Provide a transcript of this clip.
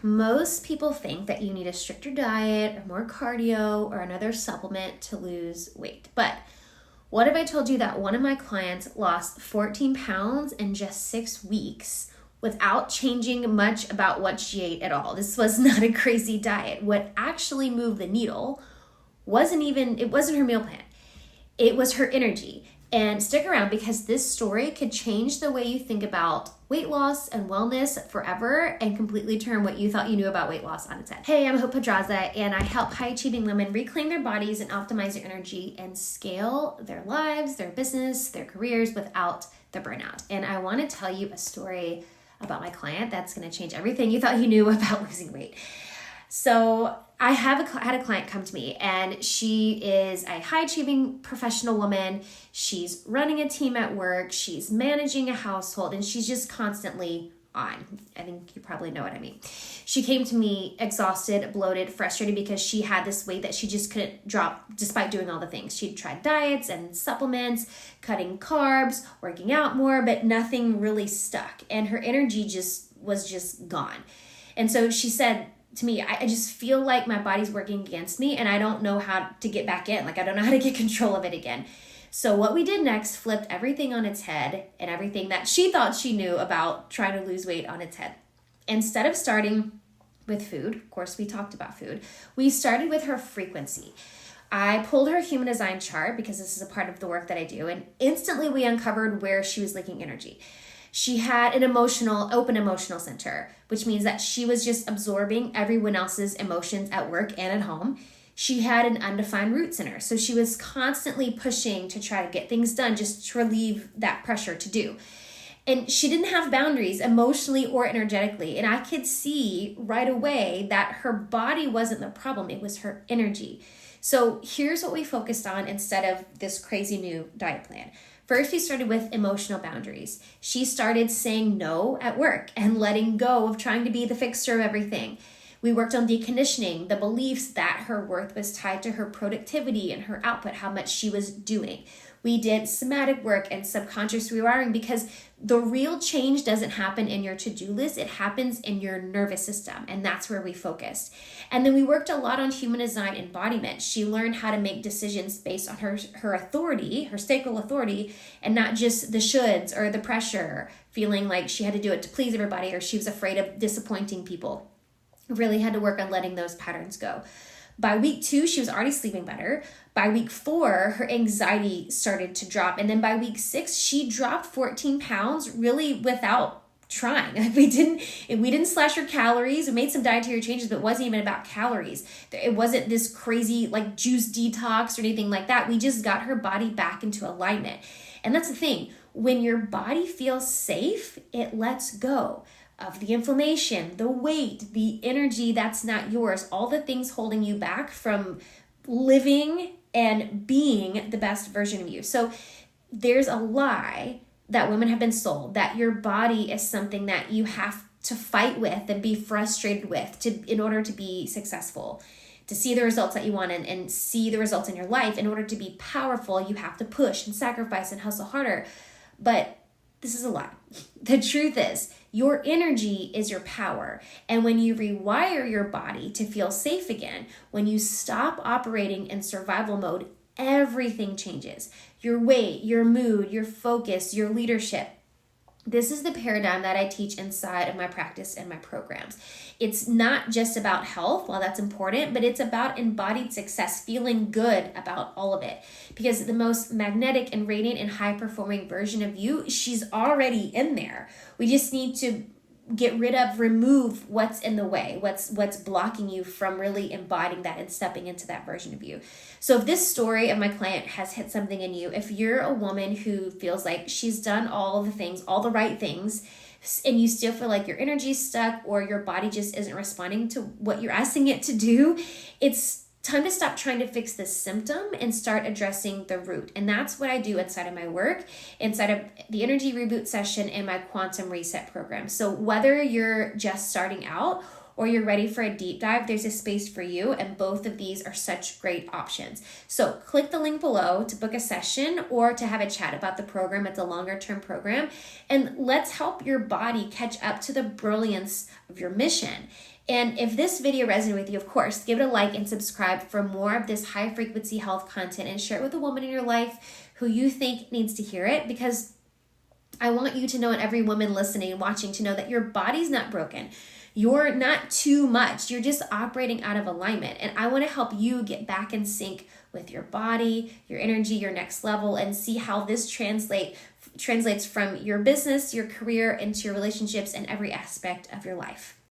most people think that you need a stricter diet or more cardio or another supplement to lose weight. But what if I told you that one of my clients lost 14 pounds in just 6 weeks without changing much about what she ate at all? This was not a crazy diet. What actually moved the needle wasn't her meal plan. It was her energy. And stick around, because this story could change the way you think about weight loss and wellness forever and completely turn what you thought you knew about weight loss on its head. Hey, I'm Pedraza, and I help high-achieving women reclaim their bodies and optimize their energy and scale their lives, their business, their careers without the burnout. And I want to tell you a story about my client that's going to change everything you thought you knew about losing weight. So I had a client come to me, and she is a high-achieving professional woman. She's running a team at work. She's managing a household, and she's just constantly on. I think you probably know what I mean. She came to me exhausted, bloated, frustrated because she had this weight that she just couldn't drop despite doing all the things. She'd tried diets and supplements, cutting carbs, working out more, but nothing really stuck. And her energy was just gone. And so she said to me, I just feel like my body's working against me and I don't know how to get back in. Like, I don't know how to get control of it again. So what we did next flipped everything on its head and everything that she thought she knew about trying to lose weight on its head. Instead of starting with food, of course we talked about food, we started with her frequency. I pulled her human design chart because this is a part of the work that I do, and instantly we uncovered where she was leaking energy. She had an open emotional center, which means that she was just absorbing everyone else's emotions at work and at home. She had an undefined root center, so she was constantly pushing to try to get things done just to relieve that pressure to do. And she didn't have boundaries emotionally or energetically, and I could see right away that her body wasn't the problem, it was her energy. So here's what we focused on instead of this crazy new diet plan. First, we started with emotional boundaries. She started saying no at work and letting go of trying to be the fixer of everything. We worked on deconditioning the beliefs that her worth was tied to her productivity and her output, how much she was doing. We did somatic work and subconscious rewiring, because the real change doesn't happen in your to-do list. It happens in your nervous system, and that's where we focused. And then we worked a lot on human design embodiment. She learned how to make decisions based on her authority, her sacral authority, and not just the shoulds or the pressure, feeling like she had to do it to please everybody or she was afraid of disappointing people. Really had to work on letting those patterns go. By week 2, she was already sleeping better. By week 4, her anxiety started to drop. And then by week 6, she dropped 14 pounds really without trying. Like, we didn't slash her calories. We made some dietary changes, but it wasn't even about calories. It wasn't this crazy like juice detox or anything like that. We just got her body back into alignment. And that's the thing. When your body feels safe, it lets go of the inflammation, the weight, the energy that's not yours, all the things holding you back from living and being the best version of you. So there's a lie that women have been sold that your body is something that you have to fight with and be frustrated with in order to be successful. To see the results that you want and see the results in your life, in order to be powerful, you have to push and sacrifice and hustle harder. But this is a lie. The truth is, your energy is your power. And when you rewire your body to feel safe again, when you stop operating in survival mode, everything changes. Your weight, your mood, your focus, your leadership. This is the paradigm that I teach inside of my practice and my programs. It's not just about health, while that's important, but it's about embodied success, feeling good about all of it. Because the most magnetic and radiant and high-performing version of you, she's already in there. We just need to remove what's in the way, what's blocking you from really embodying that and stepping into that version of you. So if this story of my client has hit something in you, if you're a woman who feels like she's done all the things, all the right things, and you still feel like your energy's stuck or your body just isn't responding to what you're asking it to do, it's time to stop trying to fix the symptom and start addressing the root. And that's what I do inside of my work, inside of the Energy Reboot session and my Quantum Reset program. So whether you're just starting out or you're ready for a deep dive, there's a space for you, and both of these are such great options. So click the link below to book a session or to have a chat about the program. It's a longer term program, and let's help your body catch up to the brilliance of your mission. And if this video resonated with you, of course, give it a like and subscribe for more of this high frequency health content, and share it with a woman in your life who you think needs to hear it, because I want you to know, and every woman listening and watching to know, that your body's not broken. You're not too much. You're just operating out of alignment. And I want to help you get back in sync with your body, your energy, your next level, and see how this translates from your business, your career, into your relationships and every aspect of your life.